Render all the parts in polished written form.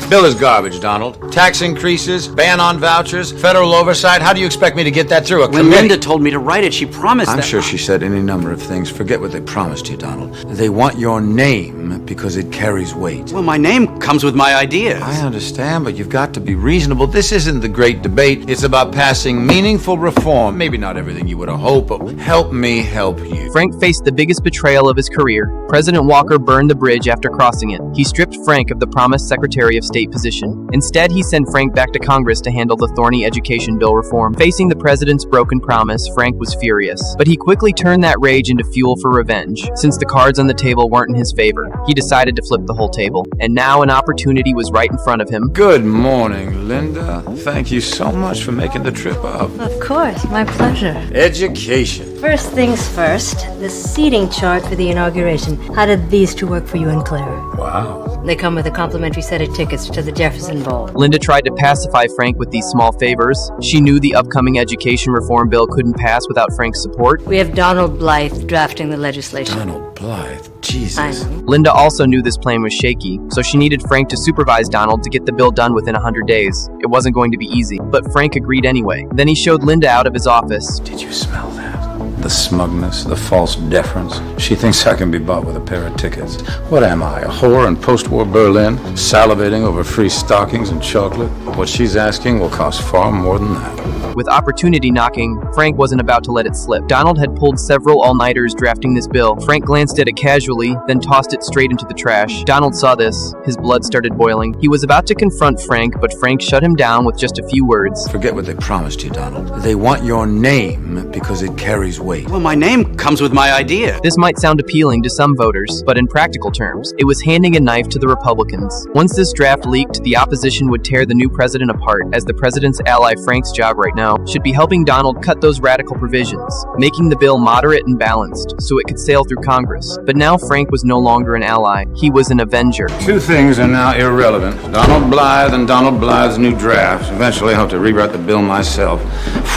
Bill is garbage, Donald. Tax increases, ban on vouchers, federal oversight. How do you expect me to get that through a When committee? Linda told me to write it, she promised I'm that. sure she said any number of things. Forget what they promised you, Donald. They want your name because it carries weight. Well, my name comes with my ideas. I understand, but you've got to be reasonable. This isn't the great debate. It's about passing meaningful reform. Maybe not everything you would have hoped, but help me help you. Frank faced the biggest betrayal of his career. President Walker burned the bridge after crossing it. He stripped Frank of the promised Secretary of State position. Instead, he sent Frank back to Congress to handle the thorny education bill reform. Facing the president's broken promise, Frank was furious. But he quickly turned that rage into fuel for revenge. Since the cards on the table weren't in his favor, he decided to flip the whole table. And now an opportunity was right in front of him. Good morning, Linda. Thank you so much for making the trip up. Of course, my pleasure. Education. First things first, the seating chart for the inauguration. How did these two work for you and Claire? Wow. They come with a complimentary set of tickets to the Jefferson Bowl. Linda tried to pacify Frank with these small favors. She knew the upcoming education reform bill couldn't pass without Frank's support. We have Donald Blythe drafting the legislation. Donald Blythe. I Jesus. know. Linda also knew this plan was shaky, so she needed Frank to supervise Donald to get the bill done within 100 days. It wasn't going to be easy, but Frank agreed anyway. Then he showed Linda out of his office. Did you smell that? The smugness, the false deference. She thinks I can be bought with a pair of tickets. What am I, a whore in post-war Berlin, salivating over free stockings and chocolate? What she's asking will cost far more than that. With opportunity knocking, Frank wasn't about to let it slip. Donald had pulled several all-nighters drafting this bill. Frank glanced at it casually, then tossed it straight into the trash. Donald saw this. His blood started boiling. He was about to confront Frank, but Frank shut him down with just a few words. Forget what they promised you, Donald. They want your name because it carries weight. Well, my name comes with my ideas. This might sound appealing to some voters, but in practical terms, it was handing a knife to the Republicans. Once this draft leaked, the opposition would tear the new president apart, as the president's ally Frank's job right now should be helping Donald cut those radical provisions, making the bill moderate and balanced, so it could sail through Congress. But now Frank was no longer an ally. He was an avenger. Two things are now irrelevant. Donald Blythe and Donald Blythe's new draft. Eventually I'll have to rewrite the bill myself.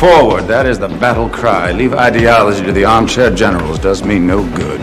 Forward, that is the battle cry. Leave ideology to the armchair generals. Does me no good.